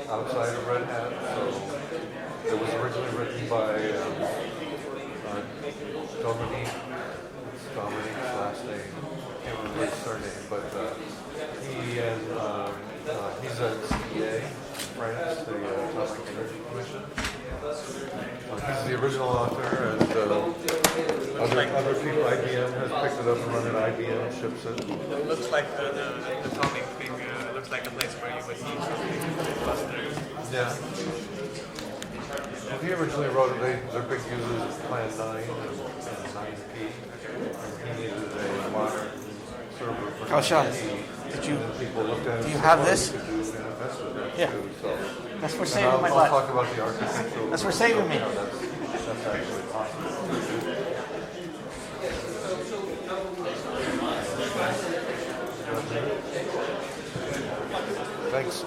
outside of Red Hat. So it was originally written by Dominique's last name. I can't remember his surname, but he's at CEA, France, the Atomic Energy Commission. He's the original author, and other people, IBM has picked it up and run it. IBM ships it. It looks like the atomic thing. Looks like a place where you would need clusters. Yeah. When he originally wrote it, their big users is Plan 9 and 9P. He needed a modern server for Kaushan, 9P. do you have this? You could do NFS with that Yeah. too. So. That's for saving my I'll butt. talk about the architecture. That's for saving me. That's actually possible. Thanks.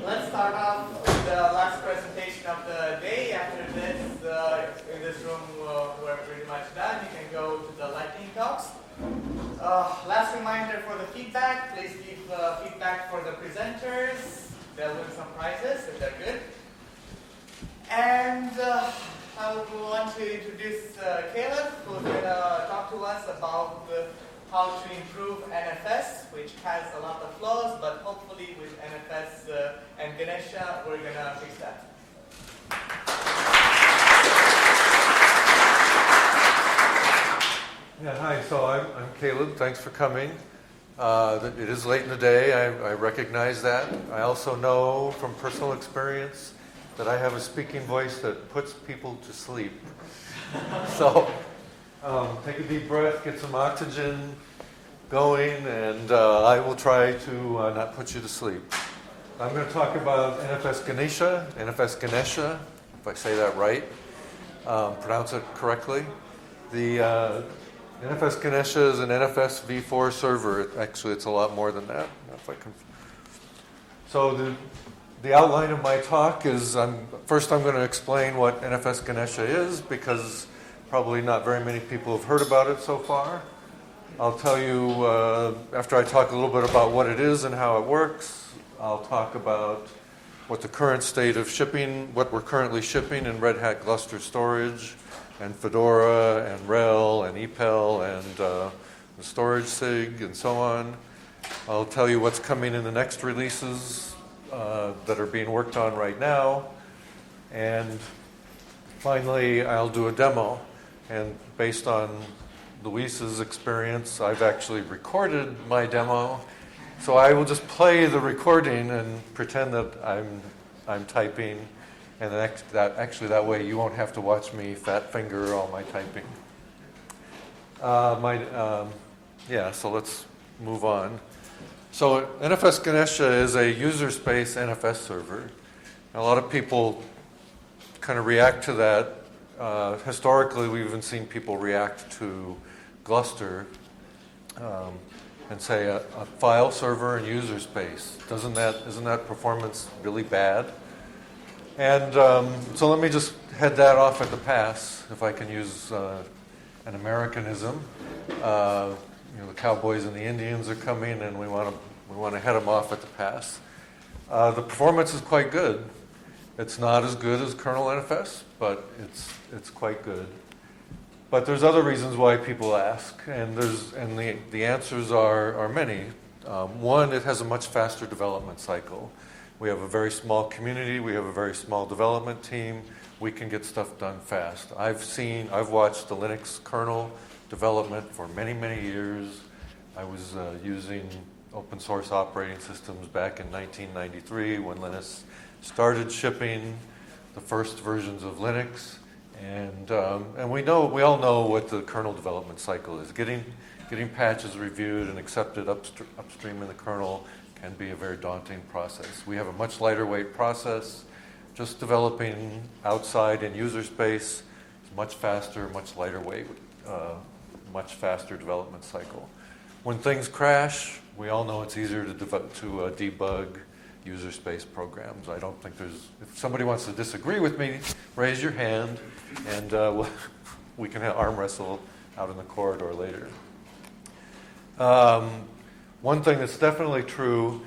Let's start off with the last presentation of the day. After this, in this room, we're pretty much done. You can go to the lightning talks. Last reminder for the feedback, please give feedback for the presenters. They'll win some prizes if they're good. And I would want to introduce Kaleb, who's going to talk to us about how to improve NFS, which has a lot of flaws, but hopefully with NFS and Ganesha, we're going to fix that. Yeah, hi. So I'm Kaleb. Thanks for coming. It is late in the day. I recognize that. I also know from personal experience that I have a speaking voice that puts people to sleep. So take a deep breath, get some oxygen going, and I will try to not put you to sleep. I'm going to talk about NFS-Ganesha, NFS-Ganesha, if I say that right, pronounce it correctly. The NFS-Ganesha is an NFS v4 server. Actually, it's a lot more than that. If I can. So the outline of my talk is, first I'm going to explain what NFS-Ganesha is, because probably not very many people have heard about it so far. I'll tell you, after I talk a little bit about what it is and how it works, I'll talk about what the current state of shipping, what we're currently shipping in Red Hat Lustre storage, and Fedora, and RHEL, and EPEL, and the storage SIG, and so on. I'll tell you what's coming in the next releases that are being worked on right now. And finally, I'll do a demo. And based on Luis's experience, I've actually recorded my demo. So I will just play the recording and pretend that I'm typing. And that way you won't have to watch me fat finger all my typing. So let's move on. So NFS-Ganesha is a user space NFS server. A lot of people kind of react to that. Historically, we've even seen people react to Lustre and say a file server and user space. Isn't that performance really bad? And so let me just head that off at the pass, if I can use an Americanism. The cowboys and the Indians are coming, and we want to head them off at the pass. The performance is quite good. It's not as good as kernel NFS, but it's quite good. But there's other reasons why people ask, and the answers are many. One, it has a much faster development cycle. We have a very small community. We have a very small development team. We can get stuff done fast. I've watched the Linux kernel development for many, many years. I was using open source operating systems back in 1993 when Linux started shipping the first versions of Linux. And we all know what the kernel development cycle is. Getting patches reviewed and accepted upstream in the kernel can be a very daunting process. We have a much lighter weight process. Just developing outside in user space is much faster, much lighter weight, much faster development cycle. When things crash, we all know it's easier to debug user space programs. I don't think if somebody wants to disagree with me, raise your hand, and we can arm wrestle out in the corridor later. One thing that's definitely true,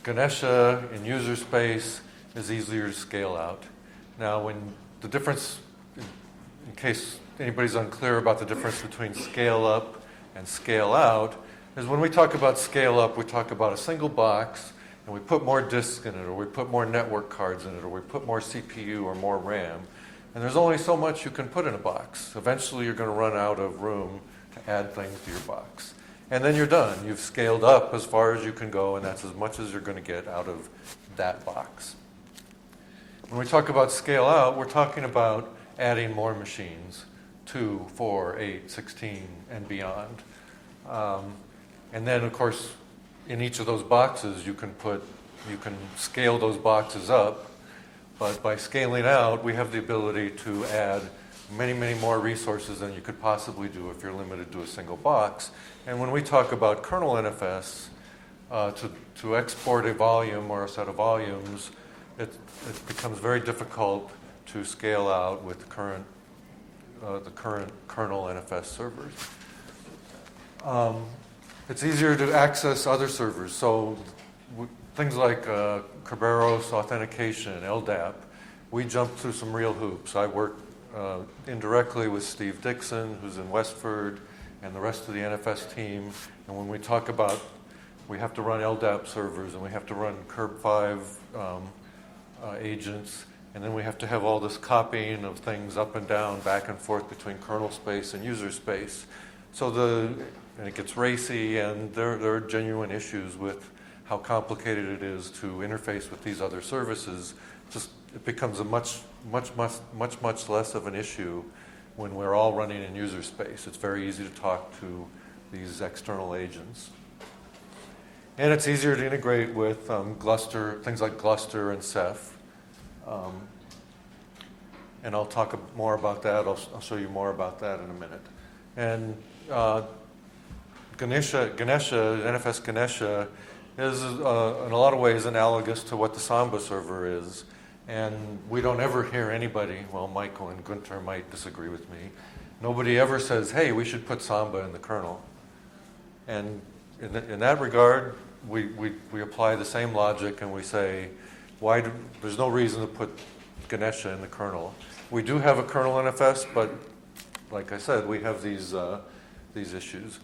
Ganesha in user space is easier to scale out. Now, when the difference, in case anybody's unclear about the difference between scale up and scale out, is when we talk about scale up, we talk about a single box, and we put more disks in it, or we put more network cards in it, or we put more CPU or more RAM. And there's only so much you can put in a box. Eventually, you're going to run out of room to add things to your box. And then you're done. You've scaled up as far as you can go, and that's as much as you're going to get out of that box. When we talk about scale out, we're talking about adding more machines, 2, 4, 8, 16, and beyond. And then, of course, in each of those boxes, you can scale those boxes up. But by scaling out, we have the ability to add many, many more resources than you could possibly do if you're limited to a single box. And when we talk about kernel NFS, to export a volume or a set of volumes, it becomes very difficult to scale out with the current kernel NFS servers. It's easier to access other servers. So things like Kerberos authentication, LDAP, we jumped through some real hoops. I work indirectly with Steve Dixon, who's in Westford, and the rest of the NFS team. And when we talk about we have to run LDAP servers, and we have to run KERB5 agents, and then we have to have all this copying of things up and down, back and forth between kernel space and user space. And it gets racy, and there are genuine issues with how complicated it is to interface with these other services. It becomes a much less of an issue when we're all running in user space. It's very easy to talk to these external agents. And it's easier to integrate with Lustre, things like Lustre and Ceph. And I'll talk more about that. I'll show you more about that in a minute. And Ganesha, NFS-Ganesha, is in a lot of ways analogous to what the Samba server is. And we don't ever hear anybody, well, Michael and Gunter might disagree with me, nobody ever says, hey, we should put Samba in the kernel. And in that regard, we apply the same logic, and we say, there's no reason to put Ganesha in the kernel. We do have a kernel NFS, but like I said, we have these issues.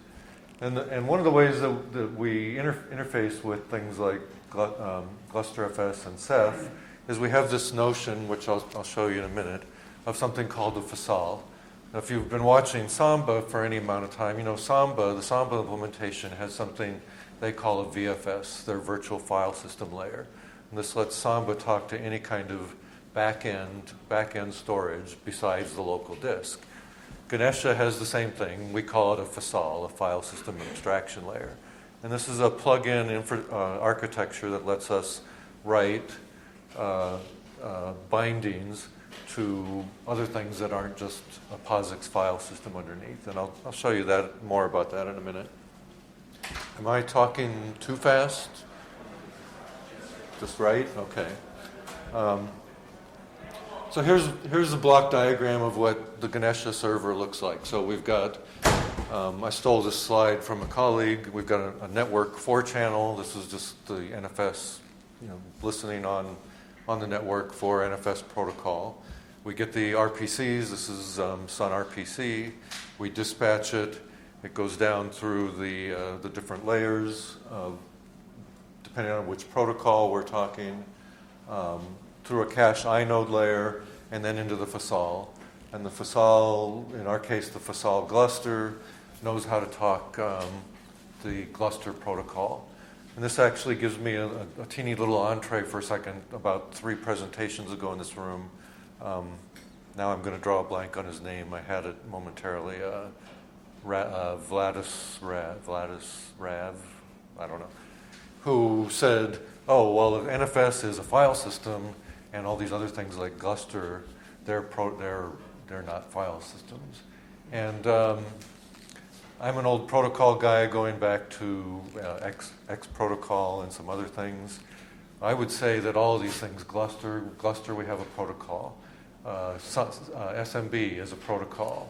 And one of the ways that we interface with things like GlusterFS and Ceph is we have this notion, which I'll show you in a minute, of something called the FSAL. Now, if you've been watching Samba for any amount of time, you know the Samba implementation has something they call a VFS, their virtual file system layer. And this lets Samba talk to any kind of back-end storage besides the local disk. Ganesha has the same thing. We call it a FSAL, a file system abstraction layer. And this is a plug-in architecture that lets us write bindings to other things that aren't just a POSIX file system underneath. And I'll show you more about that in a minute. Am I talking too fast? Just right? Okay. So here's the block diagram of what the Ganesha server looks like. So we've got, I stole this slide from a colleague. We've got a network 4-channel. This is just the NFS, listening on the network for NFS protocol. We get the RPCs. This is Sun RPC. We dispatch it. It goes down through the different layers, depending on which protocol we're talking, through a cache inode layer, and then into the FSAL. And the FSAL, in our case, the FSAL Gluster, knows how to talk the Lustre protocol. And this actually gives me a teeny little entree for a second. About 3 presentations ago in this room, now I'm going to draw a blank on his name. I had it momentarily. Vladis Rav, I don't know, who said, oh, well, if NFS is a file system and all these other things like Lustre, they're not file systems. And I'm an old protocol guy going back to X protocol and some other things. I would say that all of these things, Lustre we have a protocol. SMB is a protocol.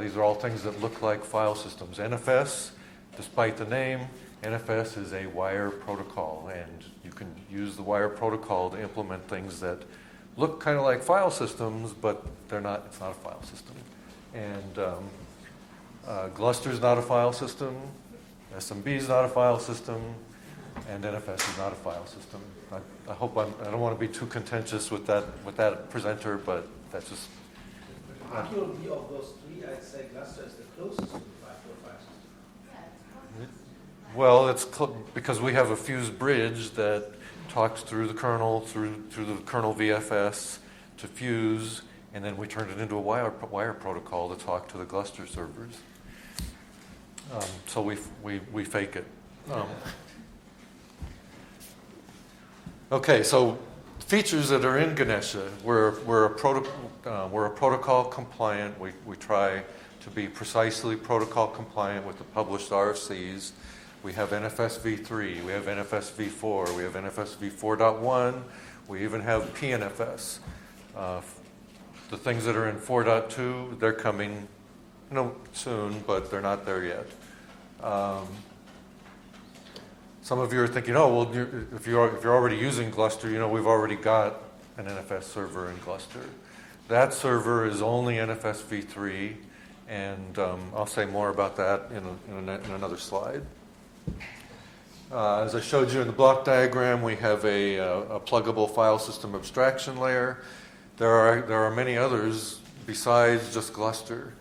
These are all things that look like file systems. NFS, despite the name, NFS is a wire protocol, and you can use the wire protocol to implement things that look kind of like file systems, but they're not. It's not a file system. And Gluster is not a file system. SMB is not a file system, and NFS is not a file system. I hope I don't want to be too contentious with that presenter, but that's just. Arguably, of those three, I'd say Lustre is the closest to the file system. Well, it's because we have a fused bridge that talks through the kernel, through the kernel VFS to fuse, and then we turned it into a wire protocol to talk to the Gluster servers. So we fake it. Okay, so features that are in Ganesha, we're a protocol compliant. We try to be precisely protocol compliant with the published RFCs. We have NFS v3, we have NFS v4, we have NFS v4.1, we even have pNFS. The things that are in 4.2, they're coming soon, but they're not there yet. Some of you are thinking, oh, well, if you're already using Gluster, we've already got an NFS server in Gluster. That server is only NFS v3, and I'll say more about that in another slide. As I showed you in the block diagram, we have a pluggable file system abstraction layer. There are many others besides just Gluster.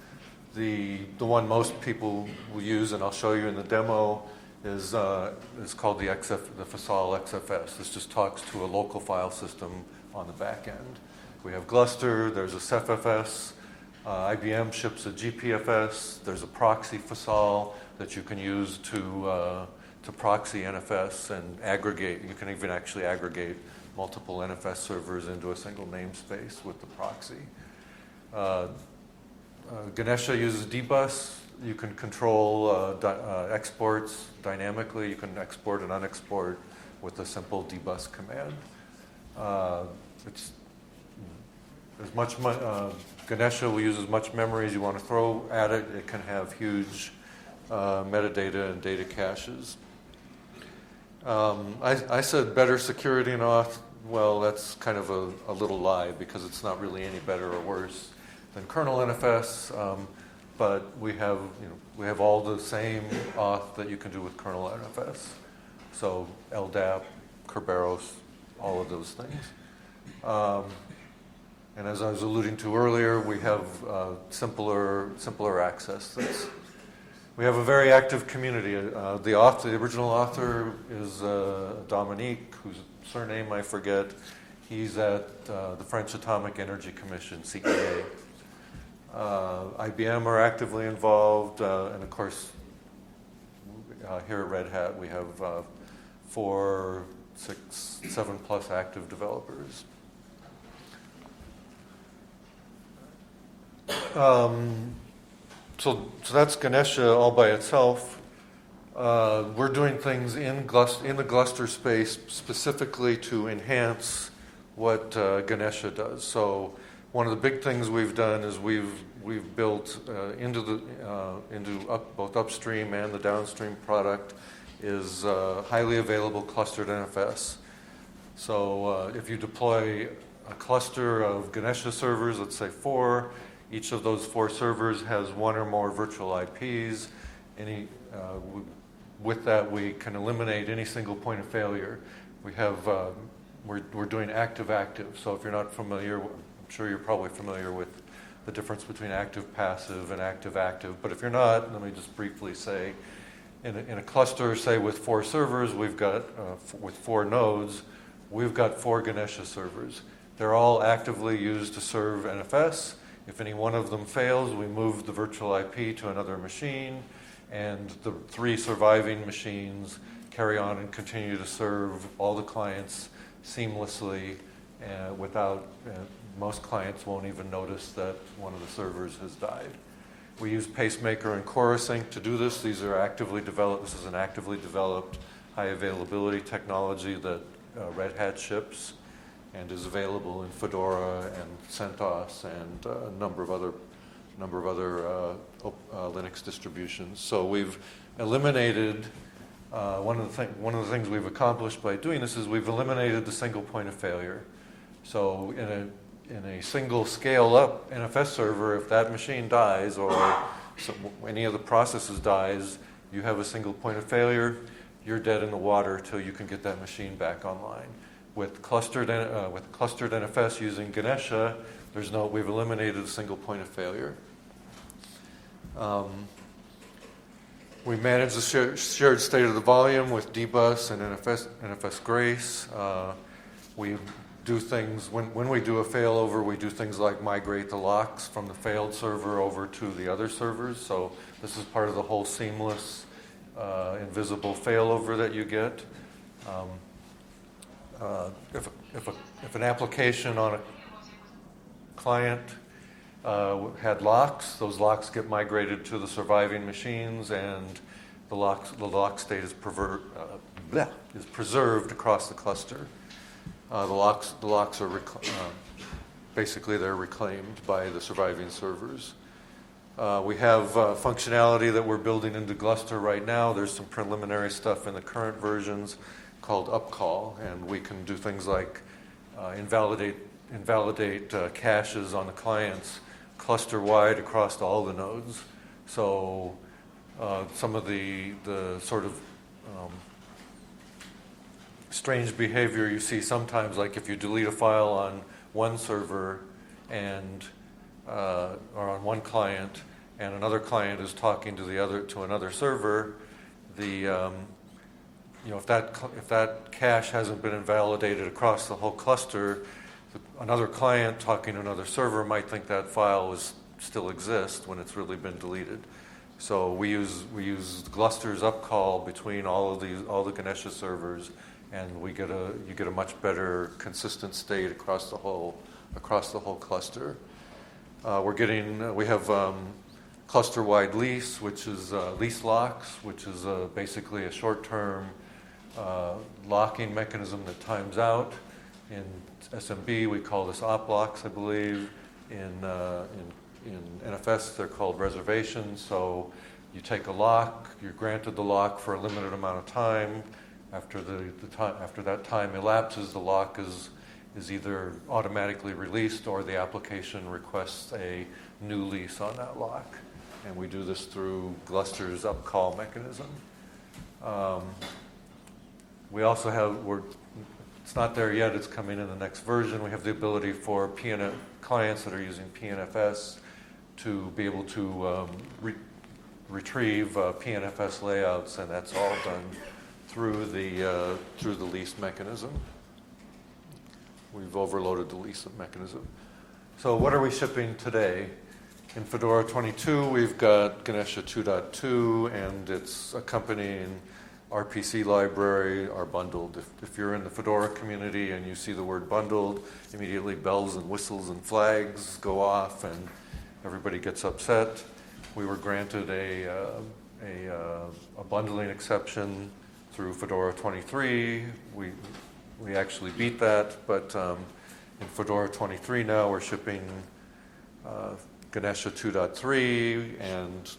The one most people will use, and I'll show you in the demo, is called the FSAL XFS. This just talks to a local file system on the back end. We have Gluster. There's a CephFS. IBM ships a GPFS. There's a proxy FSAL that you can use to proxy NFS and aggregate. You can even actually aggregate multiple NFS servers into a single namespace with the proxy. Ganesha uses dbus. You can control exports dynamically. You can export and unexport with a simple dbus command. Ganesha will use as much memory as you want to throw at it. It can have huge metadata and data caches. I said better security and auth. Well, that's kind of a little lie because it's not really any better or worse than kernel NFS. But we have all the same auth that you can do with kernel NFS. So LDAP, Kerberos, all of those things. And as I was alluding to earlier, we have simpler access. We have a very active community. The original author is Dominique, whose surname I forget. He's at the French Atomic Energy Commission, CEA. IBM are actively involved, and of course, here at Red Hat, we have 4, 6, 7+ active developers. So that's Ganesha all by itself. We're doing things in the Gluster space specifically to enhance what Ganesha does. So one of the big things we've done is we've built into both upstream and the downstream product is highly available clustered NFS. So if you deploy a cluster of Ganesha servers, let's say 4, each of those 4 servers has 1 or more virtual IPs. With that, we can eliminate any single point of failure. We're doing active-active. So if you're not familiar, I'm sure you're probably familiar with the difference between active-passive and active-active. But if you're not, let me just briefly say, in a cluster, say with 4 servers, we've got with 4 nodes, we've got 4 Ganesha servers. They're all actively used to serve NFS. If any one of them fails, we move the virtual IP to another machine, and the 3 surviving machines carry on and continue to serve all the clients seamlessly without, most clients won't even notice that one of the servers has died. We use Pacemaker and ChorusSync to do this. These are actively developed. This is an actively developed high availability technology that Red Hat ships and is available in Fedora and CentOS and a number of number of other Linux distributions. So we've eliminated, one of the things we've accomplished by doing this is we've eliminated the single point of failure. So in a single scale-up NFS server, if that machine dies or any of the processes dies, you have a single point of failure, you're dead in the water till you can get that machine back online. With clustered NFS using Ganesha, we've eliminated a single point of failure. We manage the shared state of the volume with dbus and NFS Grace. We do things, when we do a failover, we do things like migrate the locks from the failed server over to the other servers. So this is part of the whole seamless, invisible failover that you get. If an application on a client had locks, those locks get migrated to the surviving machines, and the lock state is preserved across the cluster. The locks are basically they're reclaimed by the surviving servers. We have functionality that we're building into Lustre right now. There's some preliminary stuff in the current versions called upcall, and we can do things like invalidate caches on the clients cluster-wide across all the nodes. So some of the sort of strange behavior you see sometimes, like if you delete a file on one server and or on one client, and another client is talking to another server, if that cache hasn't been invalidated across the whole cluster, another client talking to another server might think that file still exists when it's really been deleted. So we use Glustre's upcall between all the Ganesha servers, and you get a much better consistent state across the whole cluster. We have cluster-wide lease, which is lease locks, which is basically a short-term locking mechanism that times out. In SMB, we call this op locks, I believe. In NFS, they're called reservations. So you take a lock, you're granted the lock for a limited amount of time. After that time elapses, the lock is either automatically released or the application requests a new lease on that lock. And we do this through Glustre's upcall mechanism. We also have, it's not there yet, it's coming in the next version. We have the ability for clients that are using pNFS to be able to retrieve pNFS layouts, and that's all done through the lease mechanism. We've overloaded the lease mechanism. So what are we shipping today? In Fedora 22, we've got Ganesha 2.2 and its accompanying RPC library are bundled. If you're in the Fedora community and you see the word bundled, immediately bells and whistles and flags go off and everybody gets upset. We were granted a bundling exception through Fedora 23. We actually beat that, but in Fedora 23 now we're shipping Ganesha 2.3 and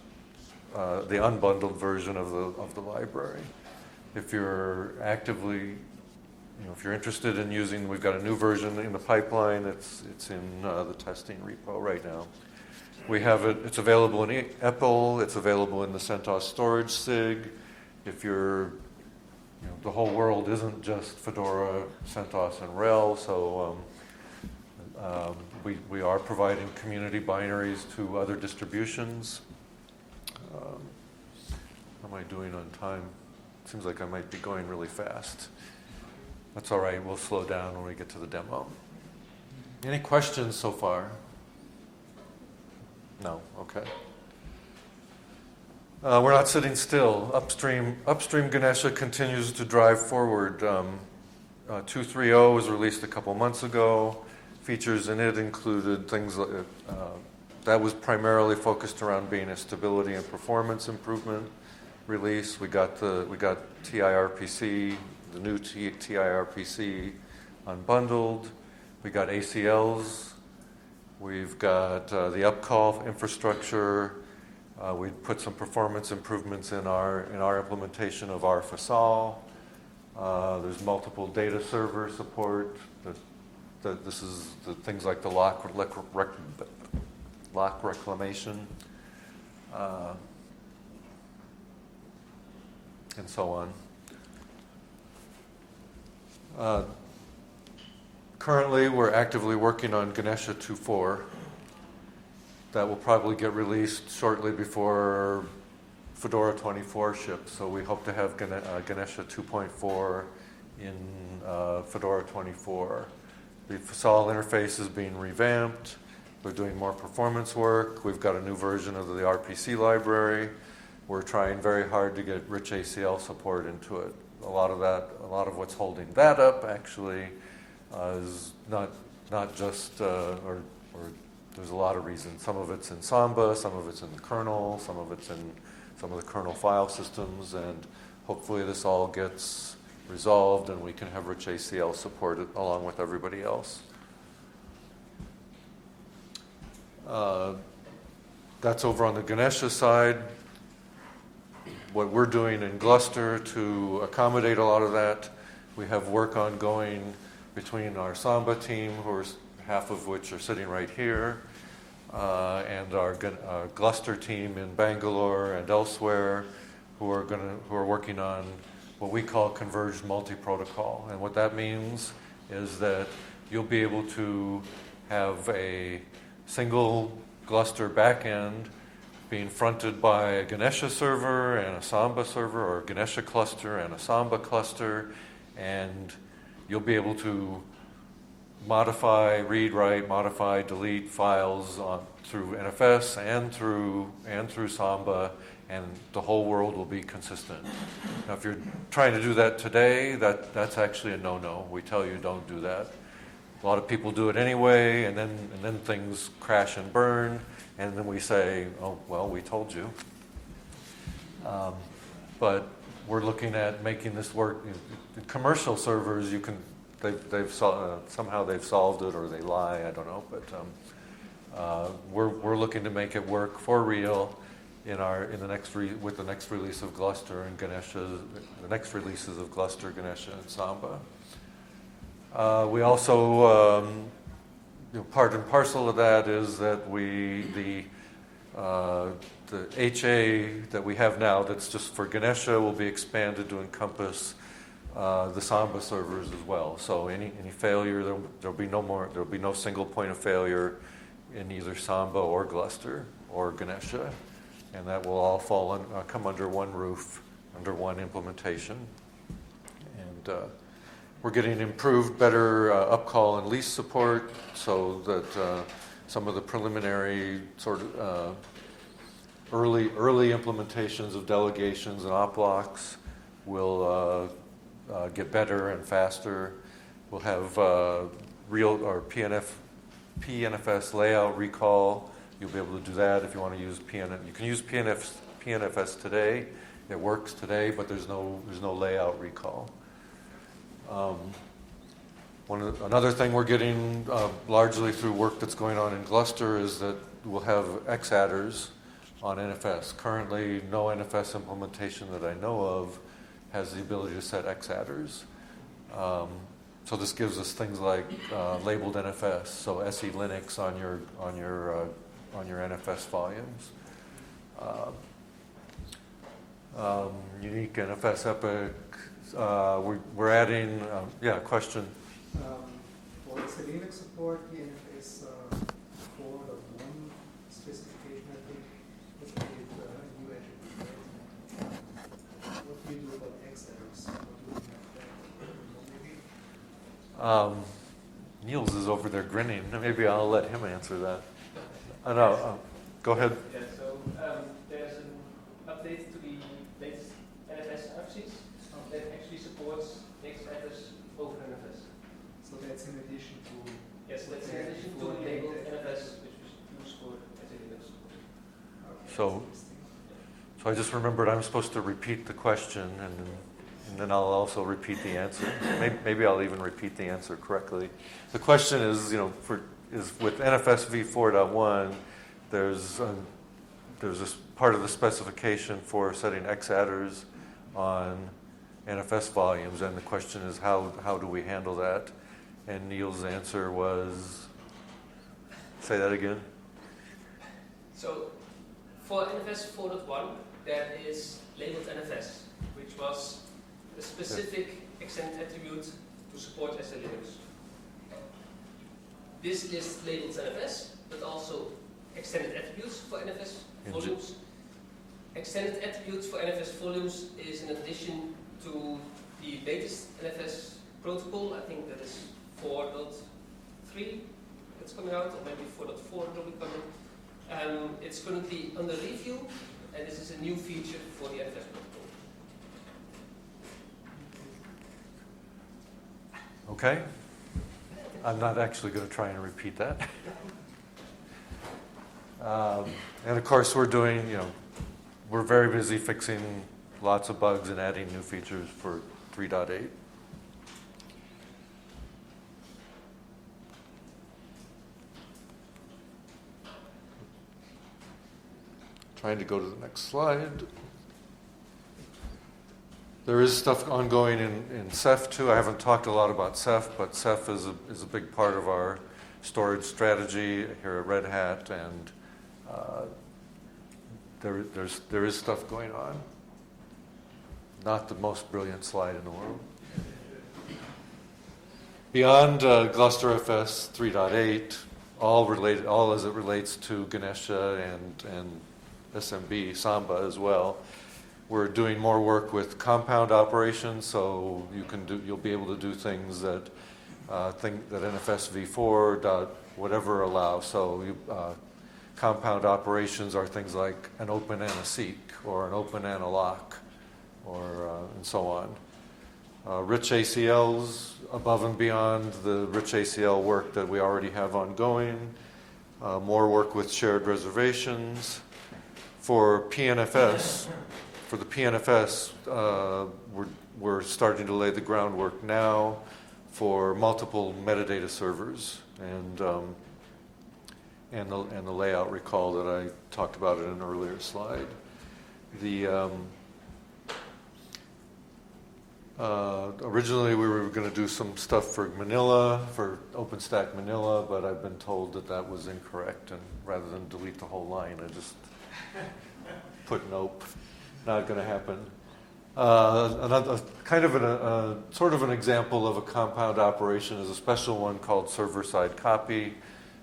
the unbundled version of the library. If you're actively, if you're interested in using, we've got a new version in the pipeline. It's in the testing repo right now. We have it. It's available in EPEL. It's available in the CentOS storage SIG. If you're, the whole world isn't just Fedora, CentOS, and RHEL. So we are providing community binaries to other distributions. How am I doing on time? Seems like I might be going really fast. That's all right. We'll slow down when we get to the demo. Any questions so far? No? Okay. We're not sitting still. Upstream Ganesha continues to drive forward. 2.3.0 was released a couple months ago. Features in it included things like, that was primarily focused around being a stability and performance improvement release. We got TIRPC, the new TIRPC unbundled. We got ACLs. We've got the upcall infrastructure. We put some performance improvements in our implementation of our FSAL. There's multiple data server support. This is the things like the lock reclamation, and so on. Currently, we're actively working on Ganesha 2.4. That will probably get released shortly before Fedora 24 ships. So we hope to have Ganesha 2.4 in Fedora 24. The FSAL interface is being revamped. We're doing more performance work. We've got a new version of the RPC library. We're trying very hard to get rich ACL support into it. A lot of what's holding that up actually is not just, or there's a lot of reasons. Some of it's in Samba, some of it's in the kernel, some of it's in some of the kernel file systems, and hopefully this all gets resolved and we can have rich ACL supported along with everybody else. That's over on the Ganesha side. What we're doing in Gluster to accommodate a lot of that, we have work ongoing between our Samba team, half of which are sitting right here, and our Gluster team in Bangalore and elsewhere, who are working on what we call converged multi-protocol. And what that means is that you'll be able to have a single Gluster backend being fronted by a Ganesha server and a Samba server, or a Ganesha cluster and a Samba cluster, and you'll be able to modify, read, write, modify, delete files through NFS and through Samba, and the whole world will be consistent. Now, if you're trying to do that today, that's actually a no-no. We tell you don't do that. A lot of people do it anyway, and then things crash and burn, and then we say, "Oh, well, we told you." But we're looking at making this work. The commercial servers, somehow they've solved it, or they lie. I don't know, but we're looking to make it work for real with the next release of Gluster and Ganesha, the next releases of Gluster, Ganesha, and Samba. We also, part and parcel of that is that the HA that we have now that's just for Ganesha will be expanded to encompass the Samba servers as well. So any failure, there'll be no single point of failure in either Samba or Gluster or Ganesha, and that will all come under one roof, under one implementation. And we're getting improved, better upcall and lease support, so that some of the preliminary sort of early implementations of delegations and op blocks will get better and faster. We'll have real or pNFS layout recall. You'll be able to do that if you want to use pNFS. You can use pNFS today. It works today, but there's no layout recall. Another thing we're getting largely through work that's going on in Gluster is that we'll have X adders on NFS. Currently, no NFS implementation that I know of has the ability to set X adders. So this gives us things like labeled NFS, so SE Linux on your NFS volumes. Unique NFS epic. We're adding, question. For SE Linux support, the NFS 4.1 specification, I think, was made new attribute. What do you do about X errors? What do you have there? Niels is over there grinning. Maybe I'll let him answer that. No, go ahead. Yeah, so there's an update to the latest NFS RFCs that actually supports X address over NFS. So that's in addition to... Yes, that's in addition to labeled NFS, which we use for SE Linux. Okay, So I just remembered I'm supposed to repeat the question, and then I'll also repeat the answer. Maybe I'll even repeat the answer correctly. The question is, is with NFS v4.1, there's this part of the specification for setting X adders on NFS volumes, and the question is how do we handle that? And Neil's answer was, say that again. So for NFS 4.1, there is labeled NFS, which was a specific extended attribute to support SLAs. This lists labeled NFS, but also extended attributes for NFS volumes. Extended attributes for NFS volumes is in addition to the latest NFS protocol. I think that is 4.3 that's coming out, or maybe 4.4 will be coming. It's currently under review, and this is a new feature for the NFS protocol. Okay. I'm not actually going to try and repeat that. And of course, we're very busy fixing lots of bugs and adding new features for 3.8. Trying to go to the next slide. There is stuff ongoing in Ceph too. I haven't talked a lot about Ceph, but Ceph is a big part of our storage strategy here at Red Hat, and there is stuff going on. Not the most brilliant slide in the world. Beyond GlusterFS 3.8, all as it relates to Ganesha and SMB, Samba as well. We're doing more work with compound operations, so you'll be able to do things that NFS v4 whatever allows. So compound operations are things like an open and a seek, or an open and a lock, or and so on. Rich ACLs above and beyond the rich ACL work that we already have ongoing. More work with shared reservations. For pNFS, for the pNFS, we're starting to lay the groundwork now for multiple metadata servers, and the layout recall that I talked about in an earlier slide. Originally we were going to do some stuff for Manila, for OpenStack Manila, but I've been told that was incorrect, and rather than delete the whole line, I just put nope. Not going to happen. Another kind of sort of an example of a compound operation is a special one called server-side copy.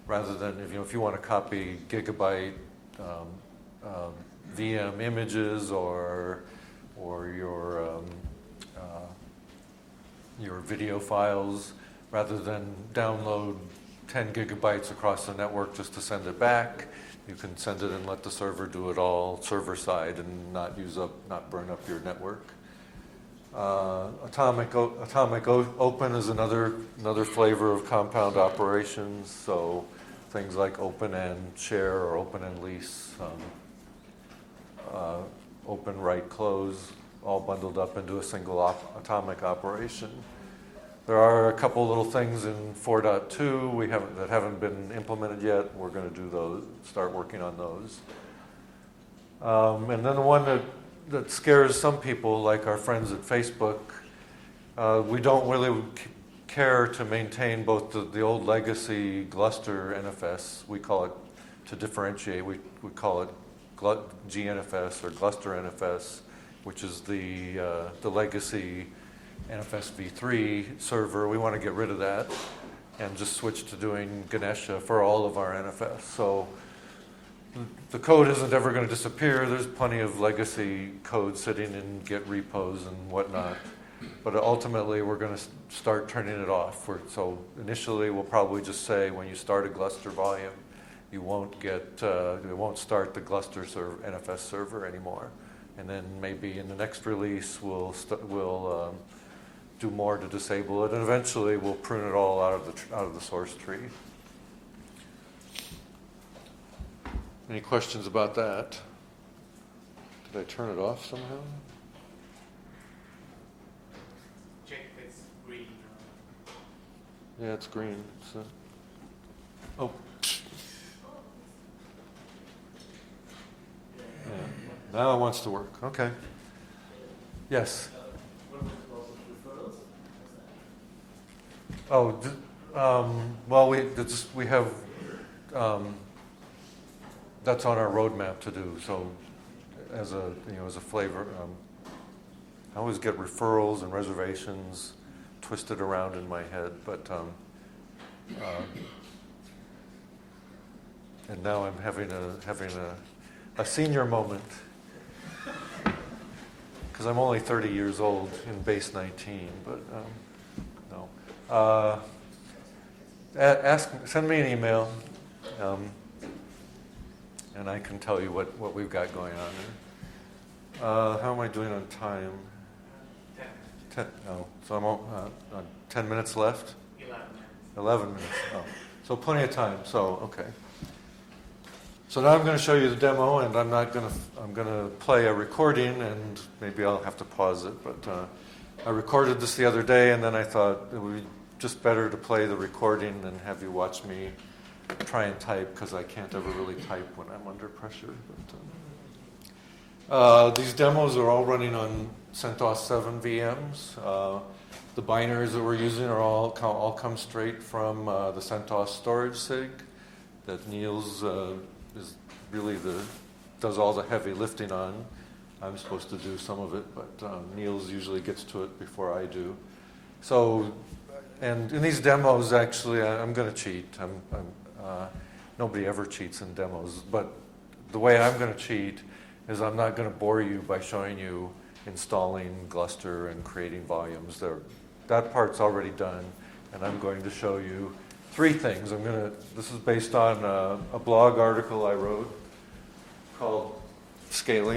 Rather than if you want to copy gigabyte VM images or your video files, rather than download 10 gigabytes across the network just to send it back, you can send it and let the server do it all server side and not burn up your network. Atomic open is another flavor of compound operations. So things like open and share or open and lease, open write close, all bundled up into a single atomic operation. There are a couple little things in 4.2 that haven't been implemented yet. We're going to do those, start working on those. And then the one that scares some people, like our friends at Facebook, we don't really care to maintain both the old legacy Gluster NFS. We call it, to differentiate, we call it GNFS or Gluster NFS, which is the legacy NFS v3 server. We want to get rid of that and just switch to doing Ganesha for all of our NFS. So the code isn't ever going to disappear. There's plenty of legacy code sitting in Git repos and whatnot. But ultimately, we're going to start turning it off. So initially, we'll probably just say when you start a Gluster volume, you won't it won't start the Gluster NFS server anymore. And then maybe in the next release, we'll do more to disable it, and eventually we'll prune it all out of the source tree. Any questions about that? Did I turn it off somehow? Check if it's green. Yeah, it's green. So. Oh. Yeah. Now it wants to work. Okay. Yes. Oh, well, we have that's on our roadmap to do. So, as a flavor, I always get referrals and reservations twisted around in my head, but and now I'm having a senior moment because I'm only 30 years old in base 19, but no. Send me an email, and I can tell you what we've got going on there. How am I doing on time? 10. Oh, so I'm on 10 minutes left? 11 minutes. Oh, so plenty of time. So, okay. So now I'm going to show you the demo, and I'm going to play a recording, and maybe I'll have to pause it. But I recorded this the other day, and then I thought it would be just better to play the recording than have you watch me try and type, because I can't ever really type when I'm under pressure. But these demos are all running on CentOS 7 VMs. The binaries that we're using are all come straight from the CentOS storage SIG that Niels is really does all the heavy lifting on. I'm supposed to do some of it, but Niels usually gets to it before I do. So, and in these demos, actually, I'm going to cheat. Nobody ever cheats in demos, but the way I'm going to cheat is I'm not going to bore you by showing you installing Gluster and creating volumes. That part's already done, and I'm going to show you 3 things. This is based on a blog article I wrote called Scale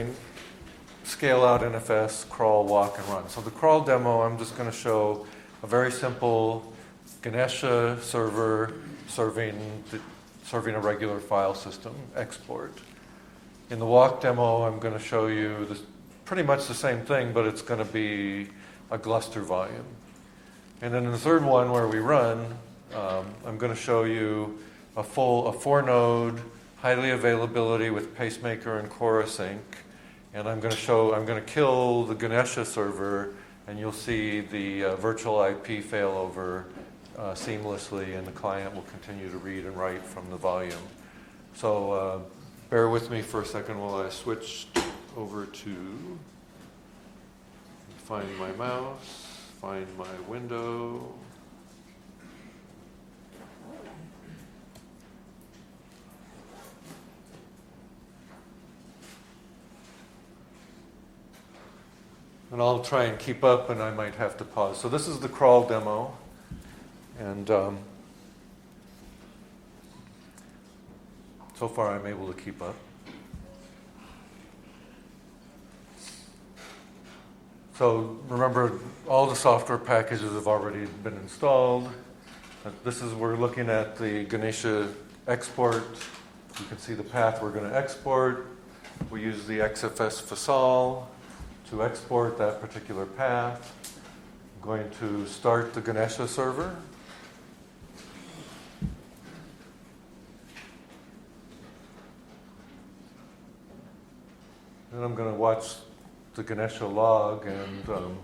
Out NFS, Crawl, Walk, and Run. So the crawl demo, I'm just going to show a very simple Ganesha server serving a regular file system export. In the walk demo, I'm going to show you pretty much the same thing, but it's going to be a Gluster volume. And then in the third one, where we run, I'm going to show you a 4-node, highly availability with pacemaker and Core Async. And I'm going to kill the Ganesha server, and you'll see the virtual IP failover seamlessly, and the client will continue to read and write from the volume. So bear with me for a second while I switch over to find my mouse, find my window. And I'll try and keep up, and I might have to pause. So this is the crawl demo. And so far I'm able to keep up. So remember, all the software packages have already been installed. We're looking at the Ganesha export. You can see the path we're going to export. We use the XFS FSAL to export that particular path. I'm going to start the Ganesha server. Then I'm going to watch the Ganesha log and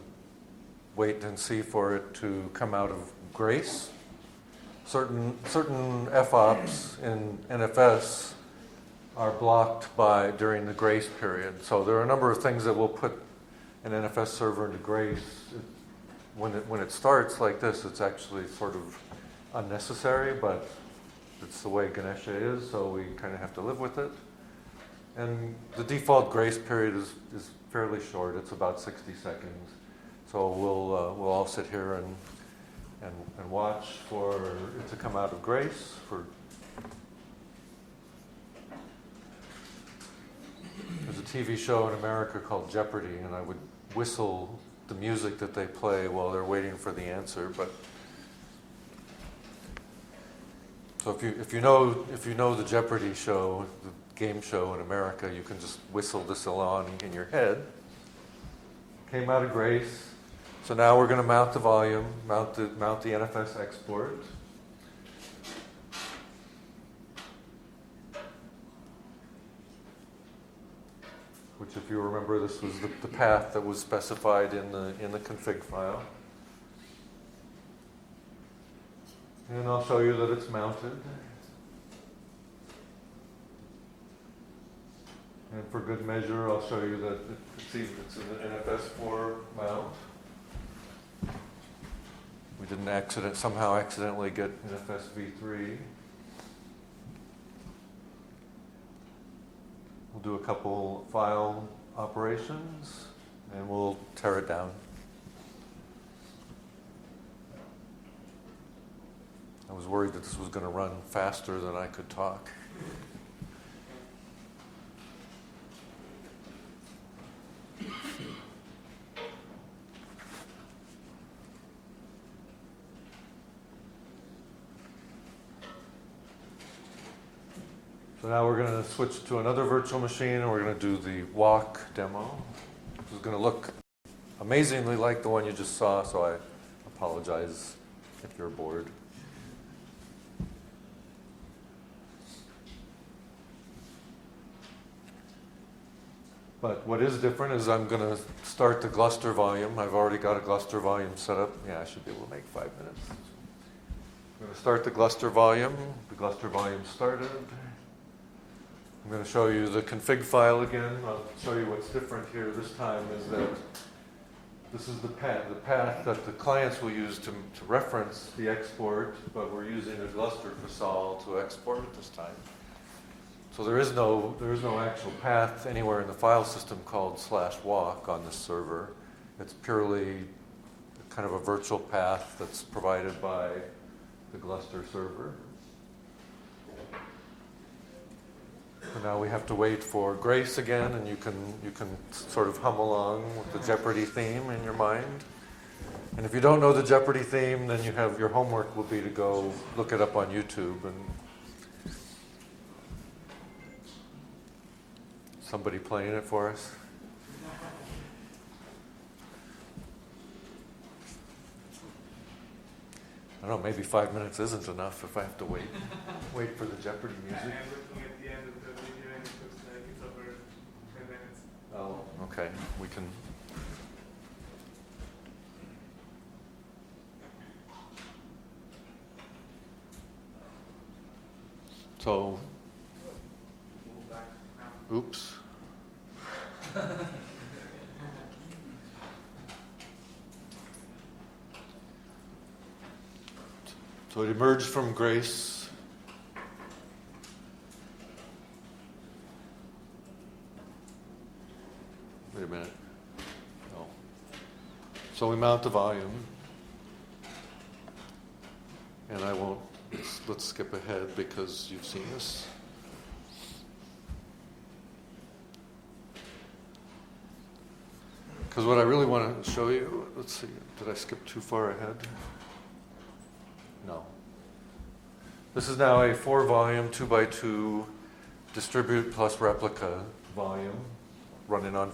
wait and see for it to come out of grace. Certain FOPs in NFS are blocked during the grace period. So there are a number of things that will put an NFS server into grace. When it starts like this, it's actually sort of unnecessary, but it's the way Ganesha is, so we kind of have to live with it. And the default grace period is fairly short. It's about 60 seconds. So we'll all sit here and watch for it to come out of grace. There's a TV show in America called Jeopardy, and I would whistle the music that they play while they're waiting for the answer. But so if you know the Jeopardy show, the game show in America, you can just whistle this along in your head. Came out of grace. So now we're going to mount the volume, mount the NFS export. which if you remember, this was the path that was specified in the config file. And I'll show you that it's mounted. And for good measure, I'll show you that it's an NFS4 mount. We didn't somehow accidentally get NFS v3. We'll do a couple file operations and we'll tear it down. I was worried that this was going to run faster than I could talk. So now we're going to switch to another virtual machine and we're going to do the walk demo. This is going to look amazingly like the one you just saw, so I apologize if you're bored. But what is different is I'm going to start the Gluster volume. I've already got a Gluster volume set up. Yeah, I should be able to make 5 minutes. I'm going to start the Gluster volume. The Gluster volume started. I'm going to show you the config file again. I'll show you what's different here this time is that this is the path that the clients will use to reference the export, but we're using a GlusterFS to export it this time. So there is no actual path anywhere in the file system called /walk on this server. It's purely kind of a virtual path that's provided by the Gluster server. So now we have to wait for Grace again, and you can sort of hum along with the Jeopardy theme in your mind. And if you don't know the Jeopardy theme, then your homework will be to go look it up on YouTube and somebody playing it for us? I don't know, maybe 5 minutes isn't enough if I have to wait for the Jeopardy music. I'm looking at the end of the video and it looks like it's over 10 minutes. Oh, okay. We can. So, oops. So it emerged from Grace. Wait a minute. No. So we mount the volume. And I won't, let's skip ahead because you've seen this. Because what I really want to show you, let's see, did I skip too far ahead? No. This is now a 4-volume, 2x2 distribute plus replica volume running on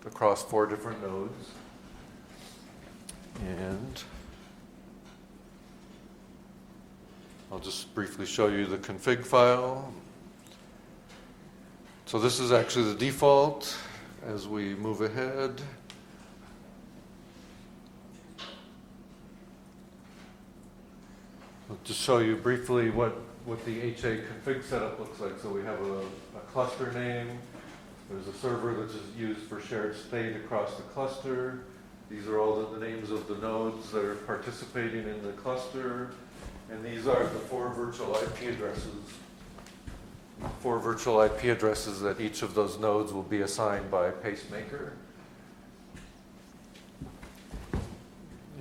across 4 different nodes. And I'll just briefly show you the config file. So this is actually the default as we move ahead. I'll just show you briefly what the HA config setup looks like. So we have a cluster name. There's a server that's used for shared state across the cluster. These are all the names of the nodes that are participating in the cluster. And these are the 4 virtual IP addresses. 4 virtual IP addresses that each of those nodes will be assigned by Pacemaker.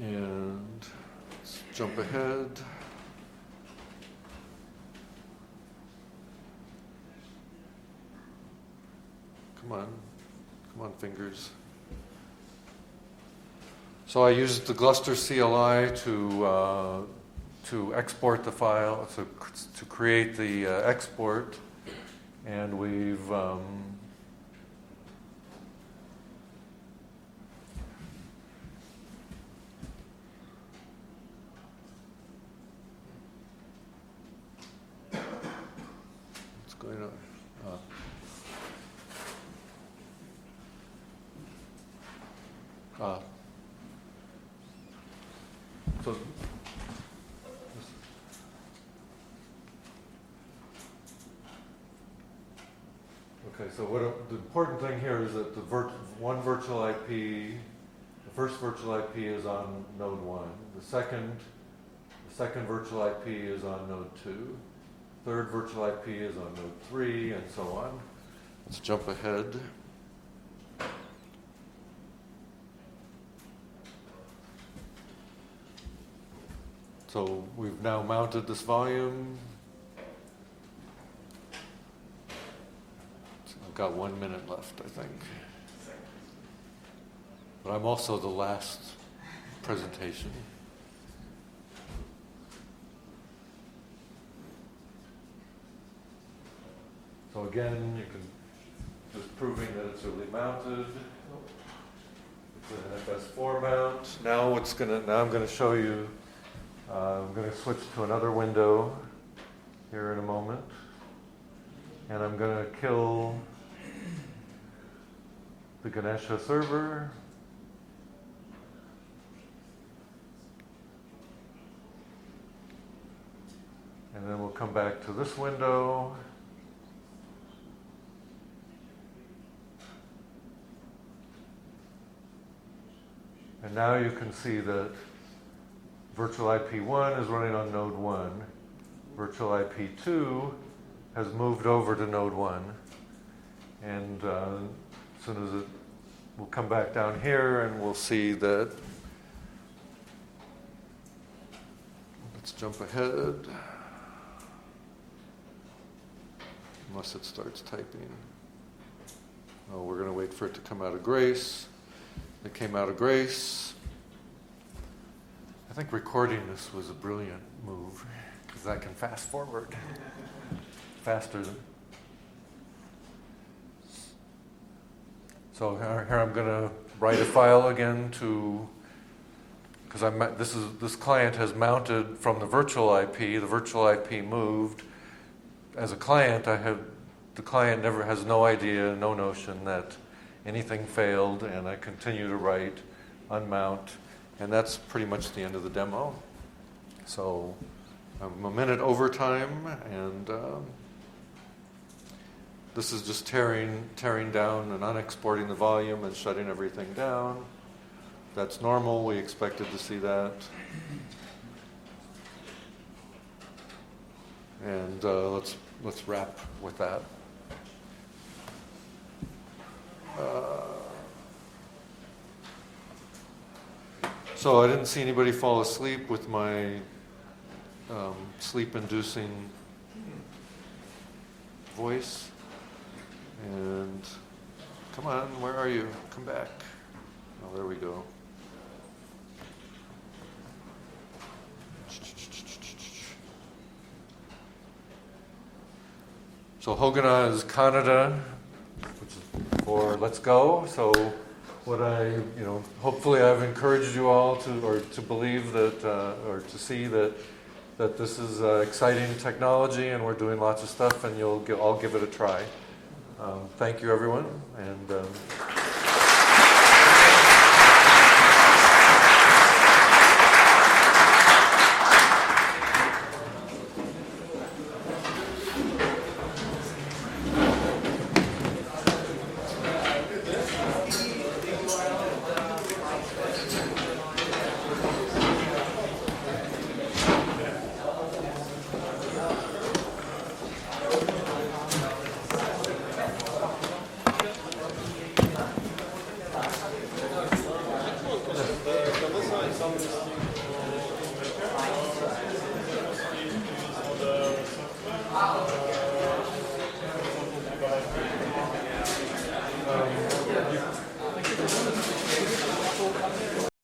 And let's jump ahead. Come on, fingers. So I used the Gluster CLI to export the file, to create the export, and we've what's going on? So okay, so the important thing here is that the one virtual IP, the first virtual IP is on node 1. The second virtual IP is on node 2. Third virtual IP is on node 3, and so on. Let's jump ahead. So we've now mounted this volume. I've got 1 minute left, I think. But I'm also the last presentation. So again, you can just proving that it's really mounted. It's an NFS4 mount. Now I'm going to show you. I'm going to switch to another window here in a moment, and I'm going to kill the Ganesha server. And then we'll come back to this window. And now you can see that virtual IP1 is running on node 1. Virtual IP2 has moved over to node 1. And as soon as we'll come back down here and we'll see that. Let's jump ahead. Unless it starts typing. Oh, we're going to wait for it to come out of grace. It came out of grace. I think recording this was a brilliant move because I can fast forward faster than. So here I'm going to write a file again to, because this client has mounted from the virtual IP. The virtual IP moved. As a client, the client never has no idea, no notion that anything failed, and I continue to write, unmount, and that's pretty much the end of the demo. So I'm a minute over time, and this is just tearing down and unexporting the volume and shutting everything down. That's normal. We expected to see that. And let's wrap with that. So I didn't see anybody fall asleep with my sleep-inducing voice. And come on, where are you? Come back. Oh, there we go. So Haugana is Canada, which is for let's go. So what hopefully I've encouraged you all to believe that, or to see that this is exciting technology, and we're doing lots of stuff, and I'll give it a try. Thank you, everyone, and.